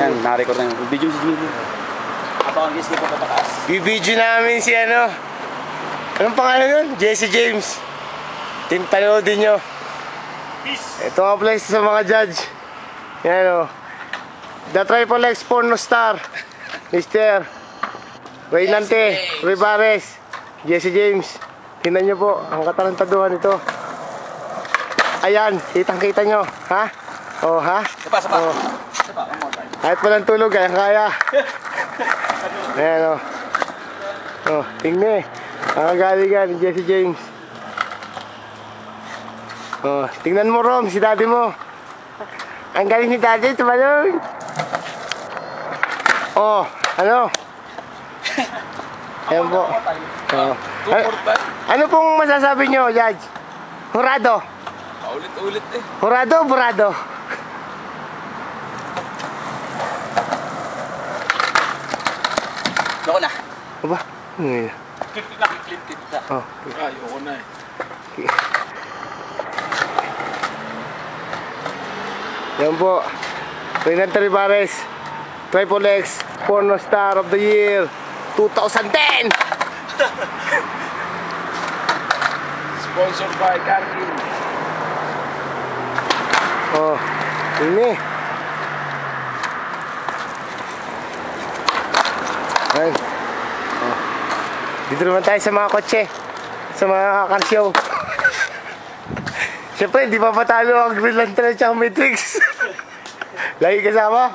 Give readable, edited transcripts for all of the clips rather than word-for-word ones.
Yan, nakarecord na yun. Video si Jimmy. Abangan guys, hindi po papataas. Bibidyo namin si ano. Anong pangalan nun? Jesse James. Panoodin nyo. Ito nga place sa mga judge. Yan o. The Triple X Porno Star. Mr. Reynante Rivares. Jesse James. Tingnan nyo po ang katarantaduhan ito. Ayan, kitang-kita nyo. Ha? Oh, ha? Sapa. Oh. Kahit walang tulog, kaya. Ayan o. Oh, tingnan eh. Ang galingan ni Jesse James. Oh, tingnan mo Rom, si daddy mo. Ang galing ni daddy, tumalon. Oh, ano? Ayan po. Oh. Ano pong masasabi nyo, Judge? Hurado? Paulit-ulit eh. Hurado o burado? Loko na. Aba? Ano yun? Clip na. Oh. Ayoko na eh. Yan po. Reynante Rivares. Triple X Porno Star of the Year 2010. Sponsored by Cargill. Oh, ini. Ayan. Oh. Dito naman tayo sa mga kotse. Sa mga car show. Siyempre, hindi pa patalo ang Green Lantern at saka Matrix. Lagi kasama.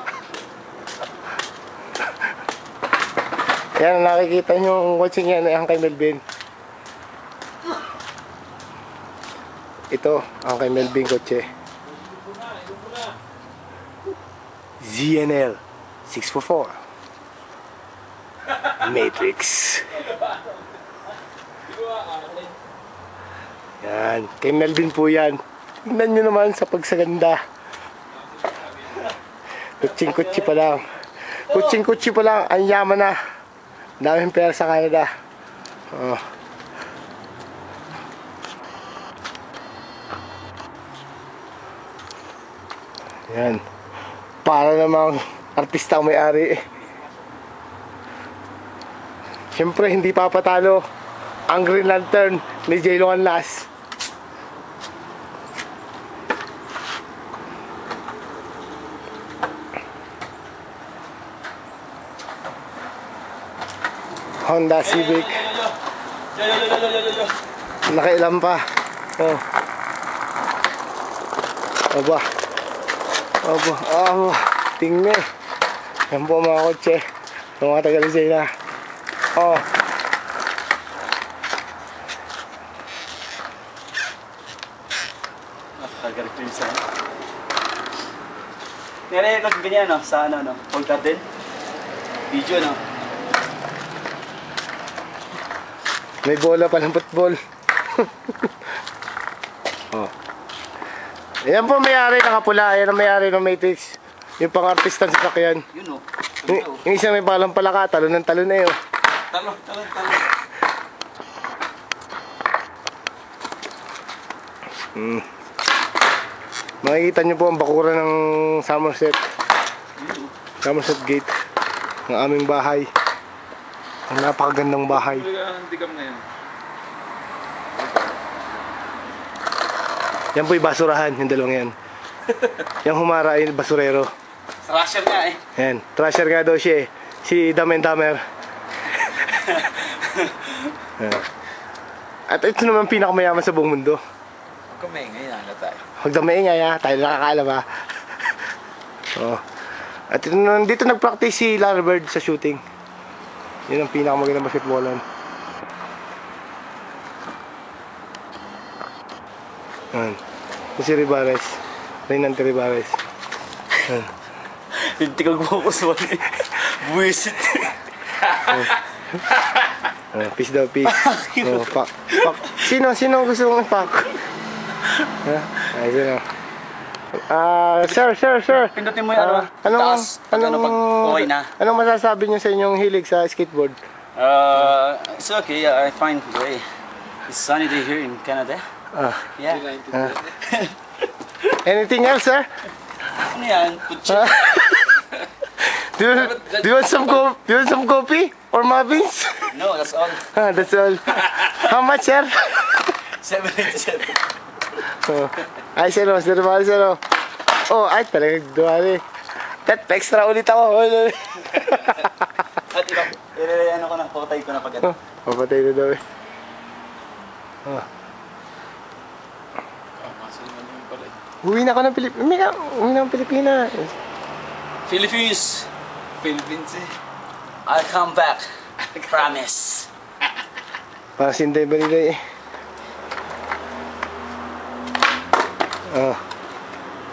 Yan, nakikita nyo yung kotse niya na ang kay Melvin. Ito, ang kay Melvin kotse. ZNL 644 Matrix. Yan, kay Melvin po yan. Tingnan nyo naman sa pagsaganda. Kutsing-kutsi pa lang. Kutsing-kutsi pa lang, ang yaman na. Daming pera sa Canada. Oh. Yan. Para namang artista ang may-ari. Siyempre, hindi papatalo ang Green Lantern ni J. Loan Las. Honda Civic. Nakailan pa. Oh. Aba. Tingnan. Yan po mga kotse. Mga Tagalisay na. Oh. Nakagarik rin sa'yo. Nire-record ba niya, no? Sa ano, no? Hold din? Video, no? May bola pa ng football. Oh. Ayan po may-ari nakapula. Ayan ang may-ari ng Matrix. Yung pang-artistang sasakyan. Yun, no? Yung isa may palang palaka. Talon ng talon na yun. Talo. Makikita nyo po ang bakuran ng Somerset Gate ng aming bahay. Ang napakagandang bahay. Yan po yung basurahan, yung dalawang yan. Yung humara ay basurero. Trasher nga eh. Yan, trasher nga daw siya eh. Si Dumb and Dumber. At ito naman pinakamayaman sa buong mundo. Huwag kang maingay na tayo. Huwag na maingay ha, tayo nakakaalam ha. Oh. At dito nag-practice si Larry Bird sa shooting. Yun ang pinakamagandang basketballan. Yan. Si Rivares. Reynante Rivares. Yan. Hindi kang focus mo eh. Buwisit. Peace daw, peace. Oh, fuck. Sino gusto mong fuck? Ay, sino? Sir. Pindutin mo yung taas. Okay na. Anong masasabi niyo sa inyong hilig sa skateboard? It's okay. I find the way. It's sunny day here in Canada. Yeah. Anything else, sir? Ano yan? Kutsi. Do you want some coffee or muffins? No, that's all. Ah, that's all. How much, sir? 787. Oh. Ay, sir, sir. Oh, ay, talagang duwali. Extra ulit ako. At ano ko na, pakatay ko na pagkat. Oh, papatay na daw eh. Oh. Uwi na ako ng Pilipinas. Philippines. Philippines eh. I'll come back. Promise. Parang sinday balilay eh. Oh.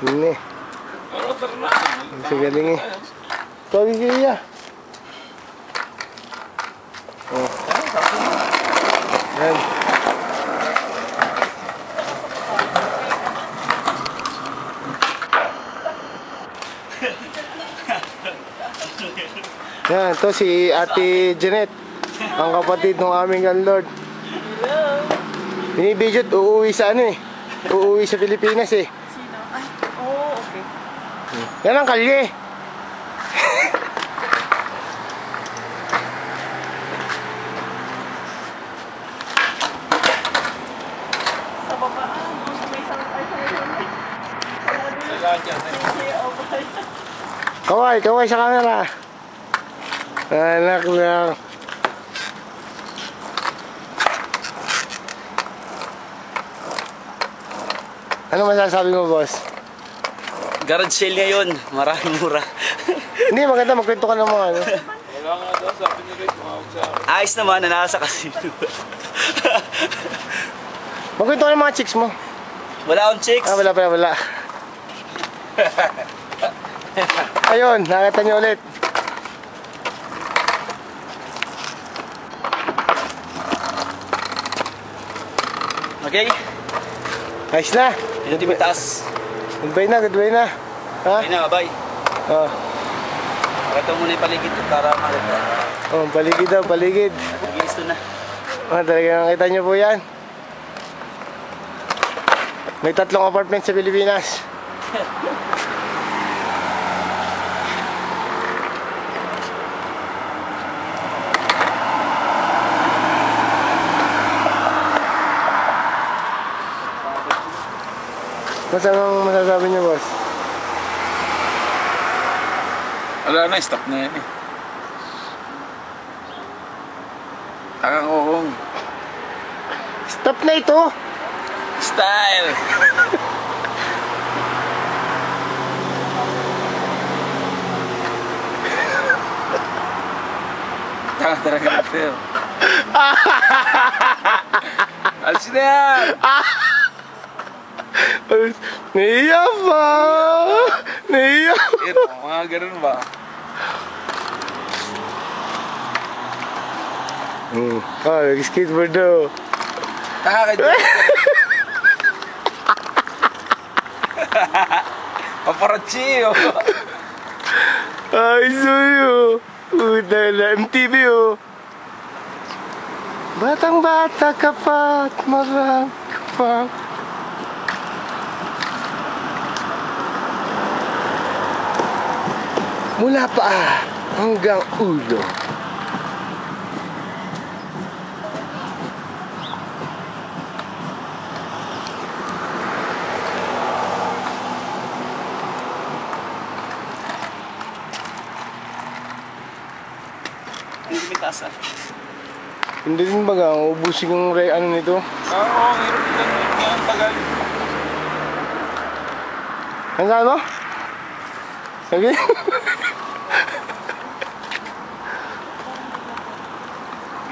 Yun eh. Ang galing eh. Tawag kaya. Oh. Yan. Yan, to si Ate Janet, ang kapatid ng aming landlord. Binibidyo't uuwi sa ano eh. Uuwi sa Pilipinas eh. Sino? Ay, oo, okay. Yan ang kalye. Sa babaan, may sakit ay Kaway sa camera. Anak lang. Ano masasabi mo, boss? Garage sale ngayon. Maraming mura. Hindi, maganda. Magkwento ka ng mga ano. Wala nga daw, sabi niya rin, tumawag sa akin. Ayos naman, nanasa casino. Magkwento ka ng mga chicks mo. Wala akong chicks. Ah, wala. Ayun, nakita niyo ulit. Okay? Ayos na. Ito di ba taas? Goodbye na. Ha? Okay na, bye. Oh, Ito muna yung paligid para makita. oh, paligid daw, paligid. Gilis na. Ah, talagang nakita niyo po yan. May 3 apartment sa Pilipinas. Anong masasabi niyo, boss? Wala na, stop na yan eh. Takang Stop na ito! Style! Takang talaga natin. Alis na yan! Naiya pa! Naiya! Ito, mga ganun ba? Oh, nag-skateboard daw. Nakakadyo. Paparazzi oh. Ay, suyo! Puta na, MTV oh! Batang-bata ka pa at marami ka pa. Mula paa hanggang ulo. Hindi may taas ah. Hindi din baga, ubusin yung ano nito. Oo, ang hirap lang nga, ang tagal. Ang saan mo? Sabi?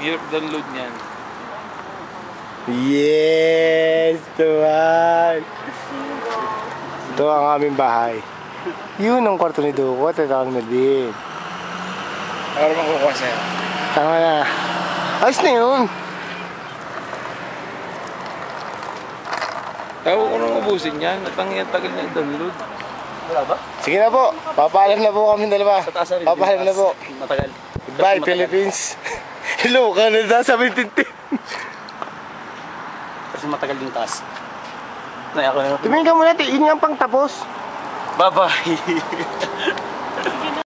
Hirap download niyan. Yes! Tuwan! Ito ang aming bahay. Yun ang kwarto ni Duko at ito ang Nadine. Para makukuha sa'yo. Tama na. Ayos na yun. Tawag ko nang ubusin yan. At ang tagal na i-download. Wala ba? Sige na po. Papaalam na po kami dalawa. Sa taas ah. Papaalam na po. Matagal. Goodbye, Philippines. Hello, Canada sa Tintin. Kasi matagal yung taas. Nay, ako na. Tumingin ka muna, yun nga pang tapos. Bye-bye.